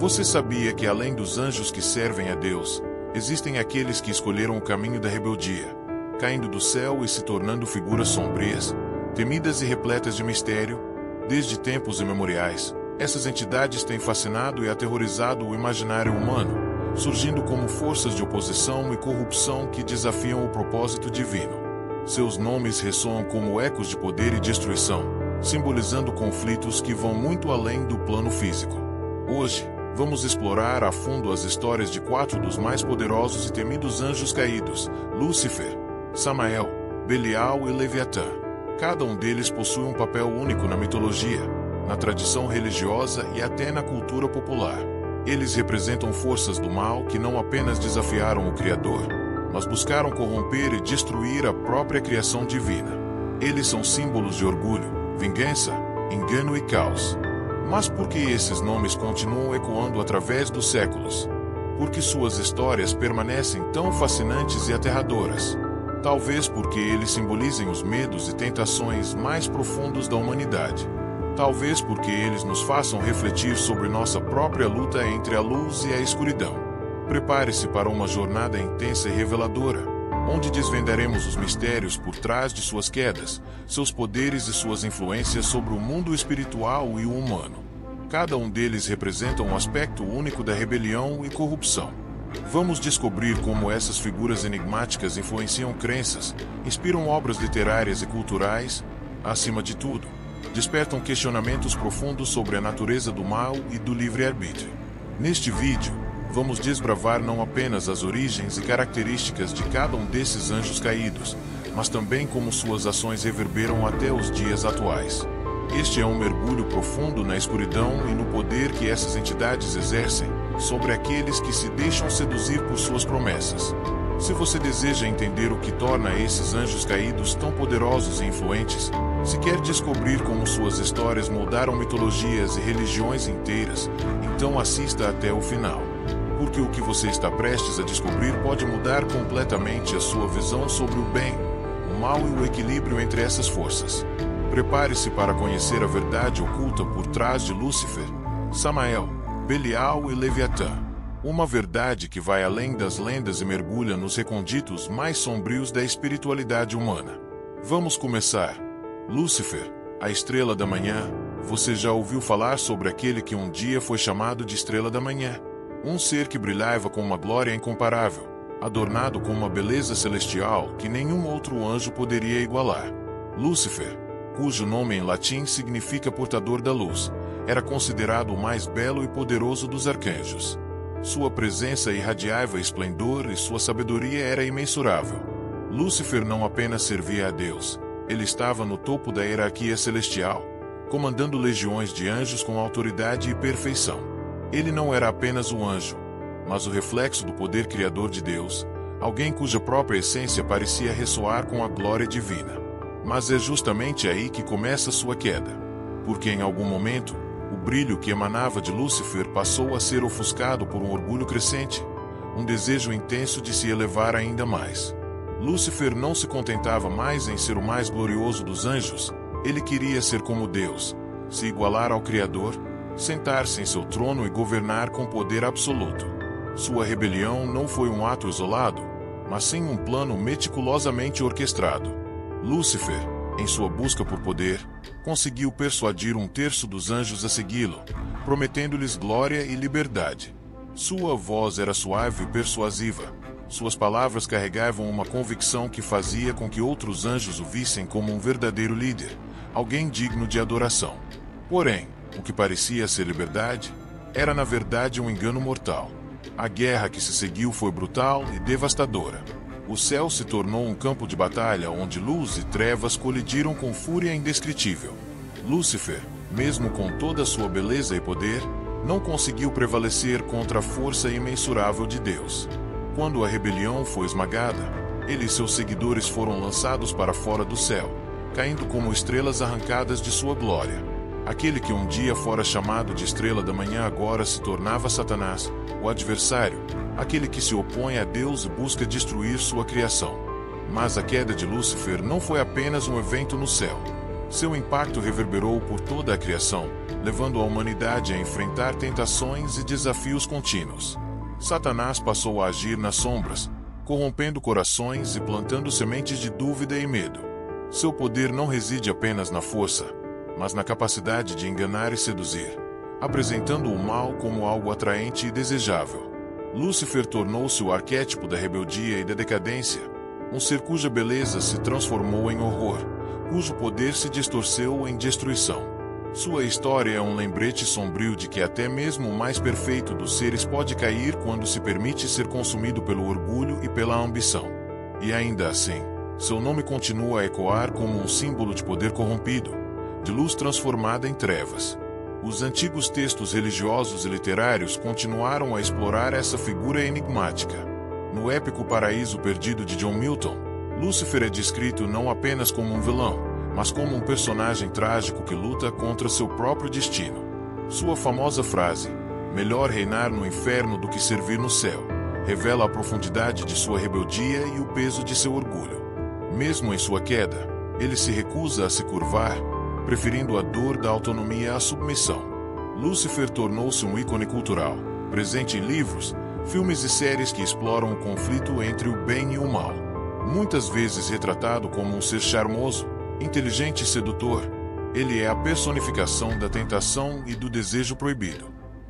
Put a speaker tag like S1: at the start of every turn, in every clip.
S1: Você sabia que além dos anjos que servem a Deus, existem aqueles que escolheram o caminho da rebeldia, caindo do céu e se tornando figuras sombrias, temidas e repletas de mistério? Desde tempos imemoriais, essas entidades têm fascinado e aterrorizado o imaginário humano, surgindo como forças de oposição e corrupção que desafiam o propósito divino. Seus nomes ressoam como ecos de poder e destruição, simbolizando conflitos que vão muito além do plano físico. Hoje, vamos explorar a fundo as histórias de 4 dos mais poderosos e temidos anjos caídos: Lúcifer, Samael, Belial e Leviatã. Cada um deles possui um papel único na mitologia, na tradição religiosa e até na cultura popular. Eles representam forças do mal que não apenas desafiaram o Criador, mas buscaram corromper e destruir a própria criação divina. Eles são símbolos de orgulho, vingança, engano e caos. Mas por que esses nomes continuam ecoando através dos séculos? Por que suas histórias permanecem tão fascinantes e aterradoras? Talvez porque eles simbolizem os medos e tentações mais profundos da humanidade. Talvez porque eles nos façam refletir sobre nossa própria luta entre a luz e a escuridão. Prepare-se para uma jornada intensa e reveladora, onde desvendaremos os mistérios por trás de suas quedas, seus poderes e suas influências sobre o mundo espiritual e o humano. Cada um deles representa um aspecto único da rebelião e corrupção. Vamos descobrir como essas figuras enigmáticas influenciam crenças, inspiram obras literárias e culturais, acima de tudo, despertam questionamentos profundos sobre a natureza do mal e do livre-arbítrio. Neste vídeo, vamos desbravar não apenas as origens e características de cada um desses anjos caídos, mas também como suas ações reverberam até os dias atuais. Este é um mergulho profundo na escuridão e no poder que essas entidades exercem sobre aqueles que se deixam seduzir por suas promessas. Se você deseja entender o que torna esses anjos caídos tão poderosos e influentes, se quer descobrir como suas histórias moldaram mitologias e religiões inteiras, então assista até o final. Porque o que você está prestes a descobrir pode mudar completamente a sua visão sobre o bem, o mal e o equilíbrio entre essas forças. Prepare-se para conhecer a verdade oculta por trás de Lúcifer, Samael, Belial e Leviatã. Uma verdade que vai além das lendas e mergulha nos recônditos mais sombrios da espiritualidade humana. Vamos começar. Lúcifer, a estrela da manhã. Você já ouviu falar sobre aquele que um dia foi chamado de estrela da manhã? Um ser que brilhava com uma glória incomparável, adornado com uma beleza celestial que nenhum outro anjo poderia igualar. Lúcifer, cujo nome em latim significa portador da luz, era considerado o mais belo e poderoso dos arcanjos. Sua presença irradiava esplendor e sua sabedoria era imensurável. Lúcifer não apenas servia a Deus, ele estava no topo da hierarquia celestial, comandando legiões de anjos com autoridade e perfeição. Ele não era apenas um anjo, mas o reflexo do poder criador de Deus, alguém cuja própria essência parecia ressoar com a glória divina. Mas é justamente aí que começa sua queda, porque em algum momento, o brilho que emanava de Lúcifer passou a ser ofuscado por um orgulho crescente, um desejo intenso de se elevar ainda mais. Lúcifer não se contentava mais em ser o mais glorioso dos anjos, ele queria ser como Deus, se igualar ao Criador, sentar-se em seu trono e governar com poder absoluto. Sua rebelião não foi um ato isolado, mas sim um plano meticulosamente orquestrado. Lúcifer, em sua busca por poder, conseguiu persuadir 1/3 dos anjos a segui-lo, prometendo-lhes glória e liberdade. Sua voz era suave e persuasiva. Suas palavras carregavam uma convicção que fazia com que outros anjos o vissem como um verdadeiro líder, alguém digno de adoração. Porém, o que parecia ser liberdade, era na verdade um engano mortal. A guerra que se seguiu foi brutal e devastadora. O céu se tornou um campo de batalha onde luz e trevas colidiram com fúria indescritível. Lúcifer, mesmo com toda a sua beleza e poder, não conseguiu prevalecer contra a força imensurável de Deus. Quando a rebelião foi esmagada, ele e seus seguidores foram lançados para fora do céu, caindo como estrelas arrancadas de sua glória. Aquele que um dia fora chamado de estrela da manhã agora se tornava Satanás, o adversário, aquele que se opõe a Deus e busca destruir sua criação. Mas a queda de Lúcifer não foi apenas um evento no céu. Seu impacto reverberou por toda a criação, levando a humanidade a enfrentar tentações e desafios contínuos. Satanás passou a agir nas sombras, corrompendo corações e plantando sementes de dúvida e medo. Seu poder não reside apenas na força, mas na capacidade de enganar e seduzir, apresentando o mal como algo atraente e desejável. Lúcifer tornou-se o arquétipo da rebeldia e da decadência, um ser cuja beleza se transformou em horror, cujo poder se distorceu em destruição. Sua história é um lembrete sombrio de que até mesmo o mais perfeito dos seres pode cair quando se permite ser consumido pelo orgulho e pela ambição. E ainda assim, seu nome continua a ecoar como um símbolo de poder corrompido, de luz transformada em trevas. Os antigos textos religiosos e literários continuaram a explorar essa figura enigmática. No épico Paraíso Perdido de John Milton, Lúcifer é descrito não apenas como um vilão, mas como um personagem trágico que luta contra seu próprio destino. Sua famosa frase, "Melhor reinar no inferno do que servir no céu", revela a profundidade de sua rebeldia e o peso de seu orgulho. Mesmo em sua queda, ele se recusa a se curvar, preferindo a dor da autonomia à submissão. Lúcifer tornou-se um ícone cultural, presente em livros, filmes e séries que exploram o conflito entre o bem e o mal. Muitas vezes retratado como um ser charmoso, inteligente e sedutor, ele é a personificação da tentação e do desejo proibido.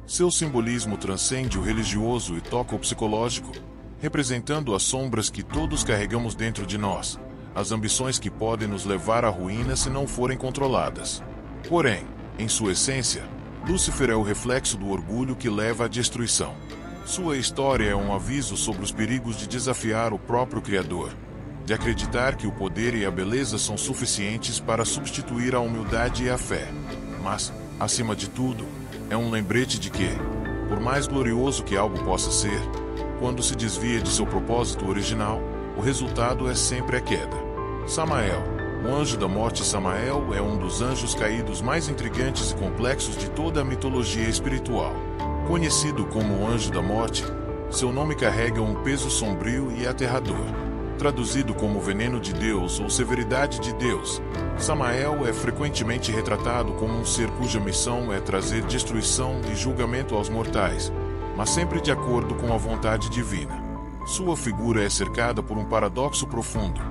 S1: Seu simbolismo transcende o religioso e toca o psicológico, representando as sombras que todos carregamos dentro de nós, as ambições que podem nos levar à ruína se não forem controladas. Porém, em sua essência, Lúcifer é o reflexo do orgulho que leva à destruição. Sua história é um aviso sobre os perigos de desafiar o próprio Criador, de acreditar que o poder e a beleza são suficientes para substituir a humildade e a fé. Mas, acima de tudo, é um lembrete de que, por mais glorioso que algo possa ser, quando se desvia de seu propósito original, o resultado é sempre a queda. Samael, o anjo da morte. Samael é um dos anjos caídos mais intrigantes e complexos de toda a mitologia espiritual. Conhecido como o anjo da morte, seu nome carrega um peso sombrio e aterrador. Traduzido como veneno de Deus ou severidade de Deus, Samael é frequentemente retratado como um ser cuja missão é trazer destruição e julgamento aos mortais, mas sempre de acordo com a vontade divina. Sua figura é cercada por um paradoxo profundo,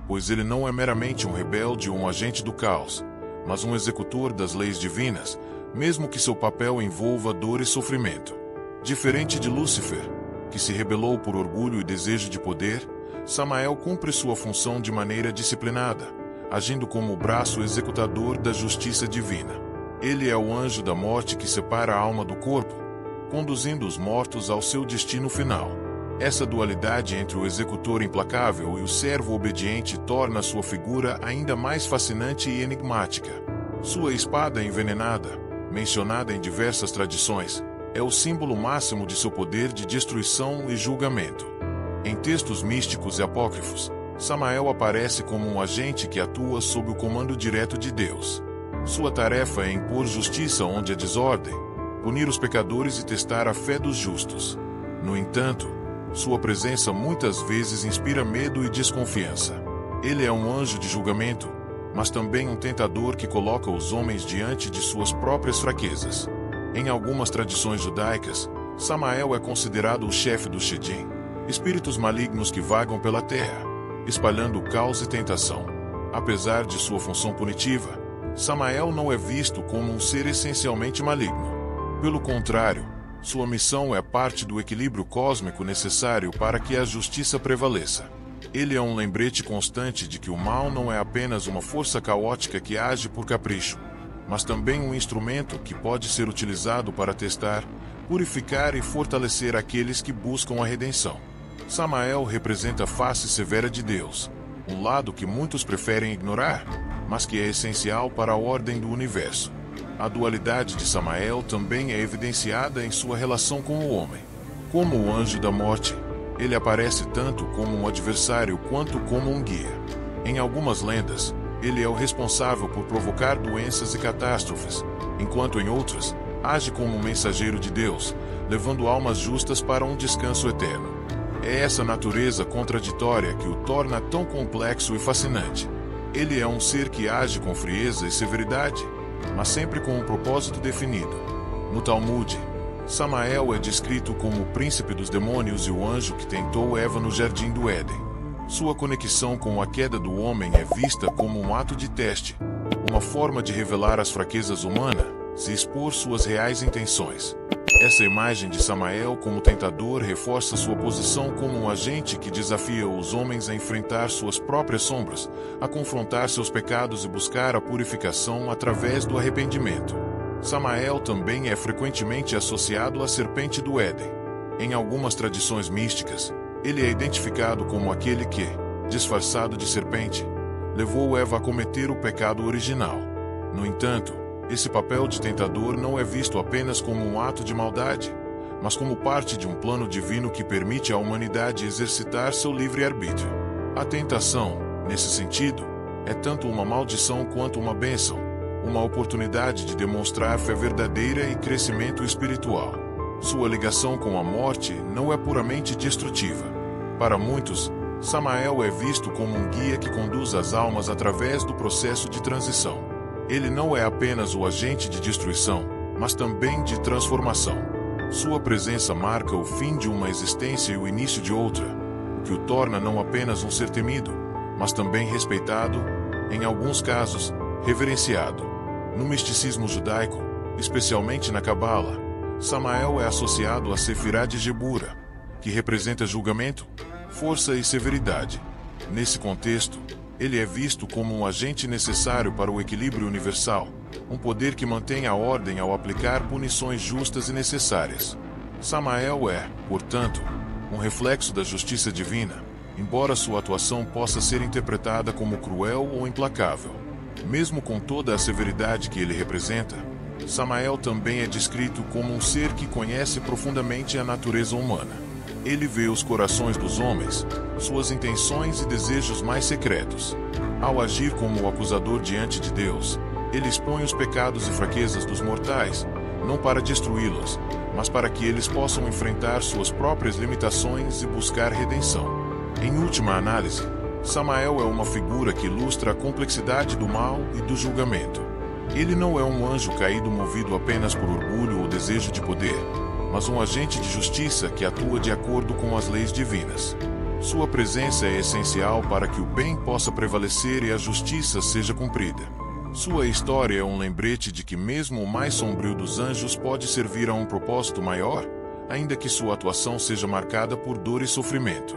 S1: pois ele não é meramente um rebelde ou um agente do caos, mas um executor das leis divinas, mesmo que seu papel envolva dor e sofrimento. Diferente de Lúcifer, que se rebelou por orgulho e desejo de poder, Samael cumpre sua função de maneira disciplinada, agindo como o braço executador da justiça divina. Ele é o anjo da morte que separa a alma do corpo, conduzindo os mortos ao seu destino final. Essa dualidade entre o executor implacável e o servo obediente torna sua figura ainda mais fascinante e enigmática. Sua espada envenenada, mencionada em diversas tradições, é o símbolo máximo de seu poder de destruição e julgamento. Em textos místicos e apócrifos, Samael aparece como um agente que atua sob o comando direto de Deus. Sua tarefa é impor justiça onde há desordem, punir os pecadores e testar a fé dos justos. No entanto, sua presença muitas vezes inspira medo e desconfiança. Ele é um anjo de julgamento, mas também um tentador que coloca os homens diante de suas próprias fraquezas. Em algumas tradições judaicas, Samael é considerado o chefe dos Shedim, espíritos malignos que vagam pela terra, espalhando caos e tentação. Apesar de sua função punitiva, Samael não é visto como um ser essencialmente maligno. Pelo contrário, sua missão é parte do equilíbrio cósmico necessário para que a justiça prevaleça. Ele é um lembrete constante de que o mal não é apenas uma força caótica que age por capricho, mas também um instrumento que pode ser utilizado para testar, purificar e fortalecer aqueles que buscam a redenção. Samael representa a face severa de Deus, um lado que muitos preferem ignorar, mas que é essencial para a ordem do universo. A dualidade de Samael também é evidenciada em sua relação com o homem. Como o anjo da morte, ele aparece tanto como um adversário quanto como um guia. Em algumas lendas, ele é o responsável por provocar doenças e catástrofes, enquanto em outras, age como um mensageiro de Deus, levando almas justas para um descanso eterno. É essa natureza contraditória que o torna tão complexo e fascinante. Ele é um ser que age com frieza e severidade, mas sempre com um propósito definido. No Talmud, Samael é descrito como o príncipe dos demônios e o anjo que tentou Eva no jardim do Éden. Sua conexão com a queda do homem é vista como um ato de teste, uma forma de revelar as fraquezas humanas e expor suas reais intenções. Essa imagem de Samael como tentador reforça sua posição como um agente que desafia os homens a enfrentar suas próprias sombras, a confrontar seus pecados e buscar a purificação através do arrependimento. Samael também é frequentemente associado à serpente do Éden. Em algumas tradições místicas, ele é identificado como aquele que, disfarçado de serpente, levou Eva a cometer o pecado original. No entanto, esse papel de tentador não é visto apenas como um ato de maldade, mas como parte de um plano divino que permite à humanidade exercitar seu livre-arbítrio. A tentação, nesse sentido, é tanto uma maldição quanto uma bênção, uma oportunidade de demonstrar fé verdadeira e crescimento espiritual. Sua ligação com a morte não é puramente destrutiva. Para muitos, Samael é visto como um guia que conduz as almas através do processo de transição. Ele não é apenas o agente de destruição, mas também de transformação. Sua presença marca o fim de uma existência e o início de outra, o que o torna não apenas um ser temido, mas também respeitado, em alguns casos, reverenciado. No misticismo judaico, especialmente na Cabala, Samael é associado a Sefirá de Gebura, que representa julgamento, força e severidade. Nesse contexto, ele é visto como um agente necessário para o equilíbrio universal, um poder que mantém a ordem ao aplicar punições justas e necessárias. Samael é, portanto, um reflexo da justiça divina, embora sua atuação possa ser interpretada como cruel ou implacável. Mesmo com toda a severidade que ele representa, Samael também é descrito como um ser que conhece profundamente a natureza humana. Ele vê os corações dos homens, suas intenções e desejos mais secretos. Ao agir como o acusador diante de Deus, ele expõe os pecados e fraquezas dos mortais, não para destruí-los, mas para que eles possam enfrentar suas próprias limitações e buscar redenção. Em última análise, Samael é uma figura que ilustra a complexidade do mal e do julgamento. Ele não é um anjo caído movido apenas por orgulho ou desejo de poder, mas um agente de justiça que atua de acordo com as leis divinas. Sua presença é essencial para que o bem possa prevalecer e a justiça seja cumprida. Sua história é um lembrete de que mesmo o mais sombrio dos anjos pode servir a um propósito maior, ainda que sua atuação seja marcada por dor e sofrimento.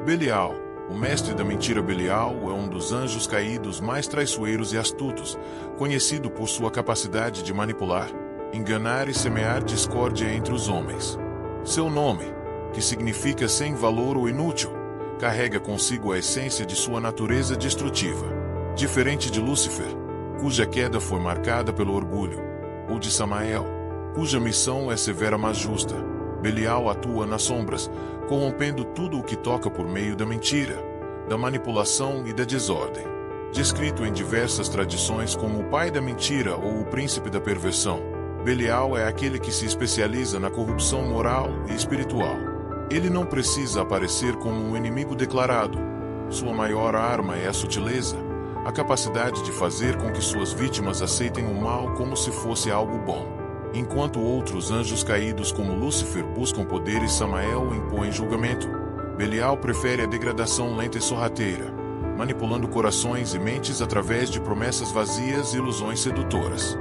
S1: Belial, o mestre da mentira Belial, é um dos anjos caídos mais traiçoeiros e astutos, conhecido por sua capacidade de manipular, enganar e semear discórdia entre os homens. Seu nome, que significa sem valor ou inútil, carrega consigo a essência de sua natureza destrutiva. Diferente de Lúcifer, cuja queda foi marcada pelo orgulho, ou de Samael, cuja missão é severa mas justa, Belial atua nas sombras, corrompendo tudo o que toca por meio da mentira, da manipulação e da desordem. Descrito em diversas tradições como o pai da mentira ou o príncipe da perversão, Belial é aquele que se especializa na corrupção moral e espiritual. Ele não precisa aparecer como um inimigo declarado. Sua maior arma é a sutileza, a capacidade de fazer com que suas vítimas aceitem o mal como se fosse algo bom. Enquanto outros anjos caídos como Lúcifer buscam poder e Samael impõe julgamento, Belial prefere a degradação lenta e sorrateira, manipulando corações e mentes através de promessas vazias e ilusões sedutoras.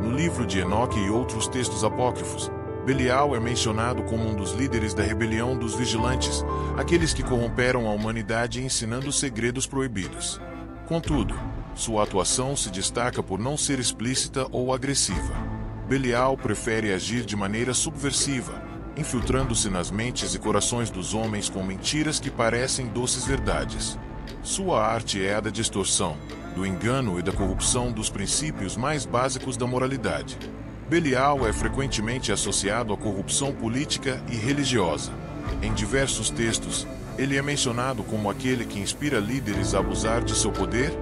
S1: No livro de Enoque e outros textos apócrifos, Belial é mencionado como um dos líderes da rebelião dos vigilantes, aqueles que corromperam a humanidade ensinando segredos proibidos. Contudo, sua atuação se destaca por não ser explícita ou agressiva. Belial prefere agir de maneira subversiva, infiltrando-se nas mentes e corações dos homens com mentiras que parecem doces verdades. Sua arte é a da distorção, do engano e da corrupção dos princípios mais básicos da moralidade. Belial é frequentemente associado à corrupção política e religiosa. Em diversos textos, ele é mencionado como aquele que inspira líderes a abusar de seu poder,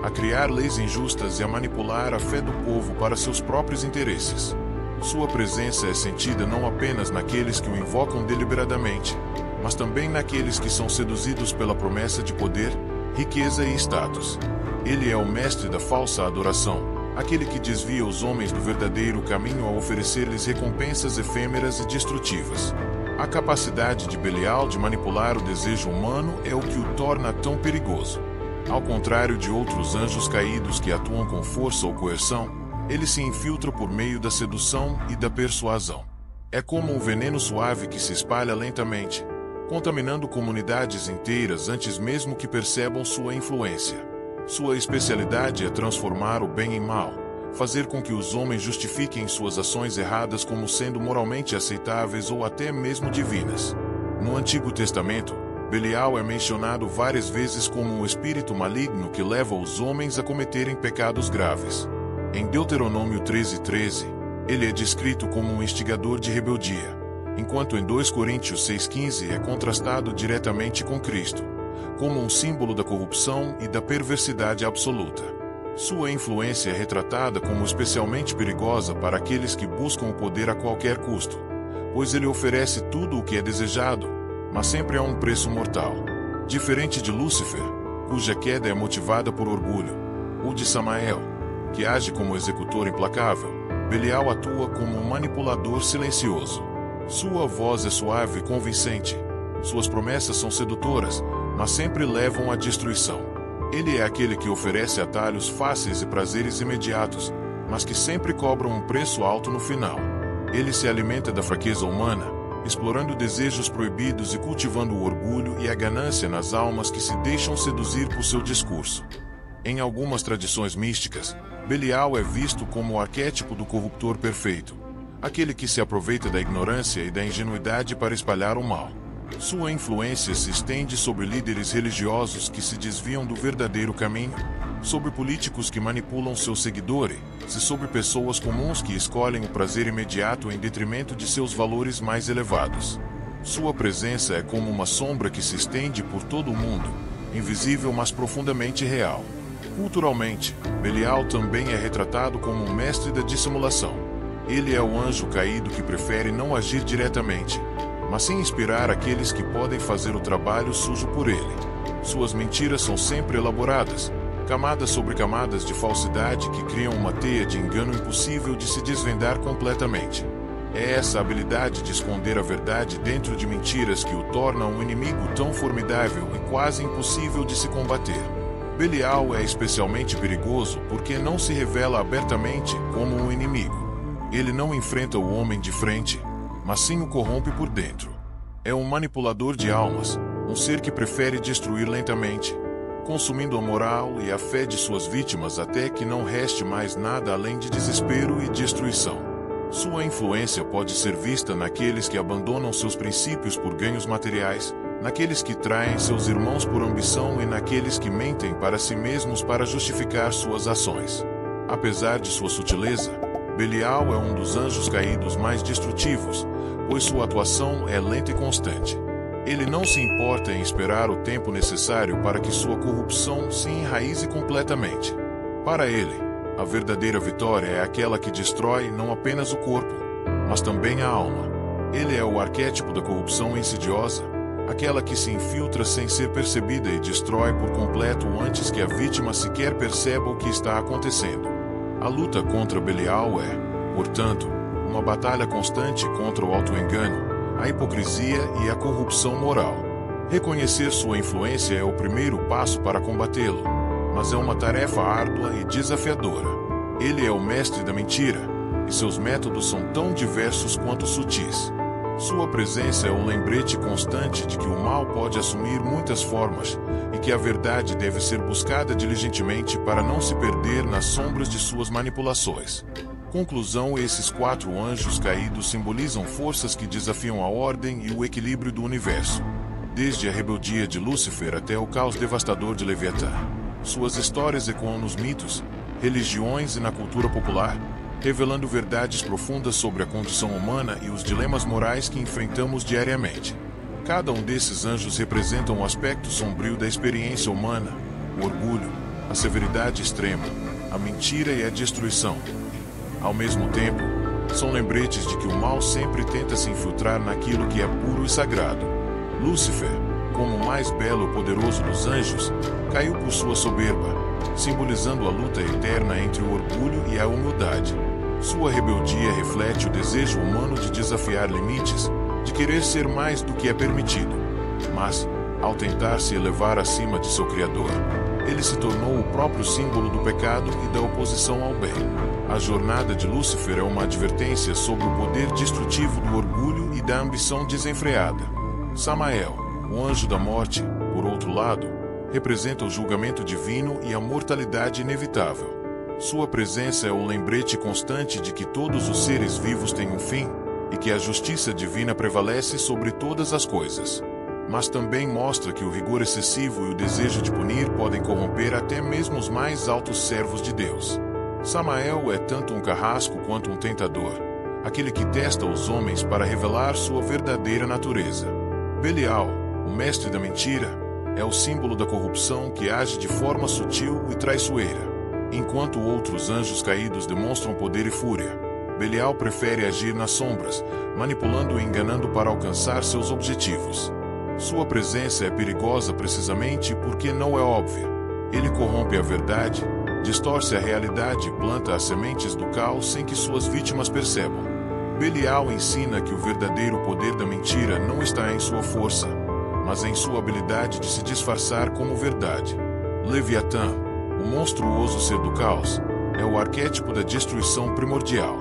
S1: a criar leis injustas e a manipular a fé do povo para seus próprios interesses. Sua presença é sentida não apenas naqueles que o invocam deliberadamente, mas também naqueles que são seduzidos pela promessa de poder, riqueza e status. Ele é o mestre da falsa adoração, aquele que desvia os homens do verdadeiro caminho ao oferecer-lhes recompensas efêmeras e destrutivas. A capacidade de Belial de manipular o desejo humano é o que o torna tão perigoso. Ao contrário de outros anjos caídos que atuam com força ou coerção, ele se infiltra por meio da sedução e da persuasão. É como um veneno suave que se espalha lentamente, contaminando comunidades inteiras antes mesmo que percebam sua influência. Sua especialidade é transformar o bem em mal, fazer com que os homens justifiquem suas ações erradas como sendo moralmente aceitáveis ou até mesmo divinas. No Antigo Testamento, Belial é mencionado várias vezes como um espírito maligno que leva os homens a cometerem pecados graves. Em Deuteronômio 13:13, ele é descrito como um instigador de rebeldia, enquanto em 2 Coríntios 6:15 é contrastado diretamente com Cristo, como um símbolo da corrupção e da perversidade absoluta. Sua influência é retratada como especialmente perigosa para aqueles que buscam o poder a qualquer custo, pois ele oferece tudo o que é desejado, mas sempre a um preço mortal. Diferente de Lúcifer, cuja queda é motivada por orgulho, ou de Samael, que age como executor implacável, Belial atua como um manipulador silencioso. Sua voz é suave e convincente. Suas promessas são sedutoras, mas sempre levam à destruição. Ele é aquele que oferece atalhos fáceis e prazeres imediatos, mas que sempre cobram um preço alto no final. Ele se alimenta da fraqueza humana, explorando desejos proibidos e cultivando o orgulho e a ganância nas almas que se deixam seduzir por seu discurso. Em algumas tradições místicas, Belial é visto como o arquétipo do corruptor perfeito, aquele que se aproveita da ignorância e da ingenuidade para espalhar o mal. Sua influência se estende sobre líderes religiosos que se desviam do verdadeiro caminho, sobre políticos que manipulam seus seguidores, e sobre pessoas comuns que escolhem o prazer imediato em detrimento de seus valores mais elevados. Sua presença é como uma sombra que se estende por todo o mundo, invisível mas profundamente real. Culturalmente, Belial também é retratado como um mestre da dissimulação. Ele é o anjo caído que prefere não agir diretamente, mas sim inspirar aqueles que podem fazer o trabalho sujo por ele. Suas mentiras são sempre elaboradas, camadas sobre camadas de falsidade que criam uma teia de engano impossível de se desvendar completamente. É essa habilidade de esconder a verdade dentro de mentiras que o torna um inimigo tão formidável e quase impossível de se combater. Belial é especialmente perigoso porque não se revela abertamente como um inimigo. Ele não enfrenta o homem de frente, mas sim o corrompe por dentro. É um manipulador de almas, um ser que prefere destruir lentamente, consumindo a moral e a fé de suas vítimas até que não reste mais nada além de desespero e destruição. Sua influência pode ser vista naqueles que abandonam seus princípios por ganhos materiais, naqueles que traem seus irmãos por ambição e naqueles que mentem para si mesmos para justificar suas ações. Apesar de sua sutileza, Belial é um dos anjos caídos mais destrutivos, pois sua atuação é lenta e constante. Ele não se importa em esperar o tempo necessário para que sua corrupção se enraize completamente. Para ele, a verdadeira vitória é aquela que destrói não apenas o corpo, mas também a alma. Ele é o arquétipo da corrupção insidiosa, aquela que se infiltra sem ser percebida e destrói por completo antes que a vítima sequer perceba o que está acontecendo. A luta contra Belial é, portanto, uma batalha constante contra o auto-engano, a hipocrisia e a corrupção moral. Reconhecer sua influência é o primeiro passo para combatê-lo, mas é uma tarefa árdua e desafiadora. Ele é o mestre da mentira, e seus métodos são tão diversos quanto sutis. Sua presença é um lembrete constante de que o mal pode assumir muitas formas e que a verdade deve ser buscada diligentemente para não se perder nas sombras de suas manipulações. Conclusão: esses 4 anjos caídos simbolizam forças que desafiam a ordem e o equilíbrio do universo. Desde a rebeldia de Lúcifer até o caos devastador de Leviatã. Suas histórias ecoam nos mitos, religiões e na cultura popular, revelando verdades profundas sobre a condição humana e os dilemas morais que enfrentamos diariamente. Cada um desses anjos representa um aspecto sombrio da experiência humana: o orgulho, a severidade extrema, a mentira e a destruição. Ao mesmo tempo, são lembretes de que o mal sempre tenta se infiltrar naquilo que é puro e sagrado. Lúcifer, como o mais belo e poderoso dos anjos, caiu por sua soberba, simbolizando a luta eterna entre o orgulho e a humildade. Sua rebeldia reflete o desejo humano de desafiar limites, de querer ser mais do que é permitido. Mas, ao tentar se elevar acima de seu Criador, ele se tornou o próprio símbolo do pecado e da oposição ao bem. A jornada de Lúcifer é uma advertência sobre o poder destrutivo do orgulho e da ambição desenfreada. Samael, o anjo da morte, por outro lado, representa o julgamento divino e a mortalidade inevitável. Sua presença é o lembrete constante de que todos os seres vivos têm um fim e que a justiça divina prevalece sobre todas as coisas. Mas também mostra que o rigor excessivo e o desejo de punir podem corromper até mesmo os mais altos servos de Deus. Samael é tanto um carrasco quanto um tentador, aquele que testa os homens para revelar sua verdadeira natureza. Belial, o mestre da mentira, é o símbolo da corrupção que age de forma sutil e traiçoeira. Enquanto outros anjos caídos demonstram poder e fúria, Belial prefere agir nas sombras, manipulando e enganando para alcançar seus objetivos. Sua presença é perigosa precisamente porque não é óbvia. Ele corrompe a verdade, distorce a realidade e planta as sementes do caos sem que suas vítimas percebam. Belial ensina que o verdadeiro poder da mentira não está em sua força, mas em sua habilidade de se disfarçar como verdade. Leviatã, o monstruoso ser do caos, é o arquétipo da destruição primordial.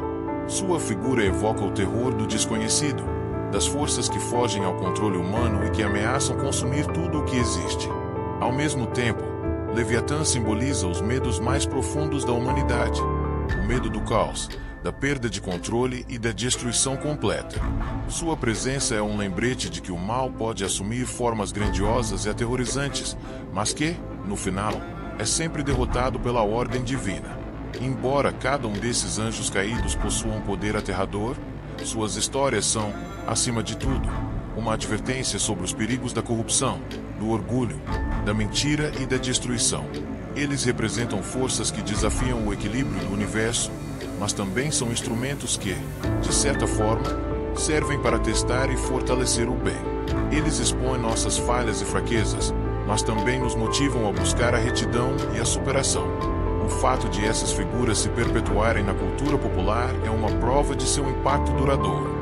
S1: Sua figura evoca o terror do desconhecido, das forças que fogem ao controle humano e que ameaçam consumir tudo o que existe. Ao mesmo tempo, Leviatã simboliza os medos mais profundos da humanidade: o medo do caos, da perda de controle e da destruição completa. Sua presença é um lembrete de que o mal pode assumir formas grandiosas e aterrorizantes, mas que, no final, é sempre derrotado pela ordem divina. Embora cada um desses anjos caídos possua um poder aterrador, suas histórias são, acima de tudo, uma advertência sobre os perigos da corrupção, do orgulho, da mentira e da destruição. Eles representam forças que desafiam o equilíbrio do universo, mas também são instrumentos que, de certa forma, servem para testar e fortalecer o bem. Eles expõem nossas falhas e fraquezas, mas também nos motivam a buscar a retidão e a superação. O fato de essas figuras se perpetuarem na cultura popular é uma prova de seu impacto duradouro.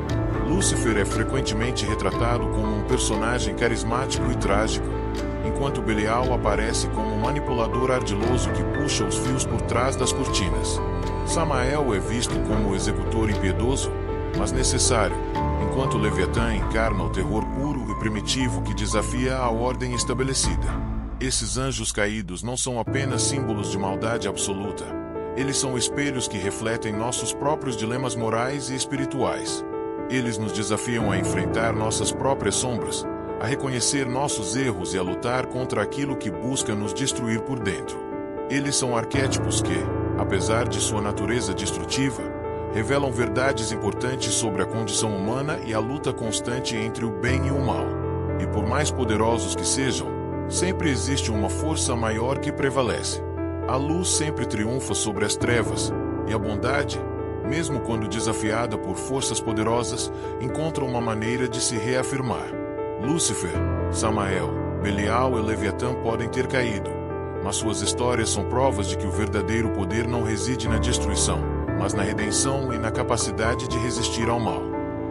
S1: Lúcifer é frequentemente retratado como um personagem carismático e trágico, enquanto Belial aparece como um manipulador ardiloso que puxa os fios por trás das cortinas. Samael é visto como o executor impiedoso, mas necessário, enquanto Leviatã encarna o terror puro e primitivo que desafia a ordem estabelecida. Esses anjos caídos não são apenas símbolos de maldade absoluta, eles são espelhos que refletem nossos próprios dilemas morais e espirituais. Eles nos desafiam a enfrentar nossas próprias sombras, a reconhecer nossos erros e a lutar contra aquilo que busca nos destruir por dentro. Eles são arquétipos que, apesar de sua natureza destrutiva, revelam verdades importantes sobre a condição humana e a luta constante entre o bem e o mal. E por mais poderosos que sejam, sempre existe uma força maior que prevalece. A luz sempre triunfa sobre as trevas, e a bondade, mesmo quando desafiada por forças poderosas, encontra uma maneira de se reafirmar. Lúcifer, Samael, Belial e Leviatã podem ter caído, mas suas histórias são provas de que o verdadeiro poder não reside na destruição, mas na redenção e na capacidade de resistir ao mal.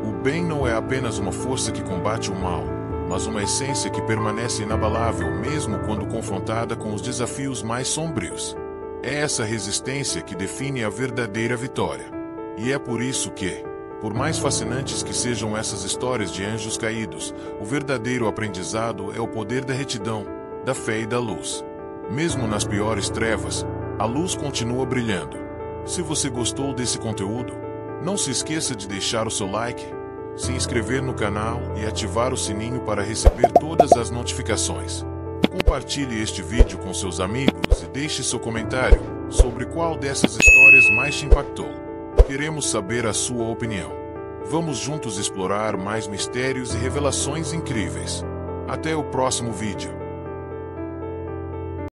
S1: O bem não é apenas uma força que combate o mal, mas uma essência que permanece inabalável mesmo quando confrontada com os desafios mais sombrios. É essa resistência que define a verdadeira vitória. E é por isso que, por mais fascinantes que sejam essas histórias de anjos caídos, o verdadeiro aprendizado é o poder da retidão, da fé e da luz. Mesmo nas piores trevas, a luz continua brilhando. Se você gostou desse conteúdo, não se esqueça de deixar o seu like, se inscrever no canal e ativar o sininho para receber todas as notificações. Compartilhe este vídeo com seus amigos e deixe seu comentário sobre qual dessas histórias mais te impactou. Queremos saber a sua opinião. Vamos juntos explorar mais mistérios e revelações incríveis. Até o próximo vídeo.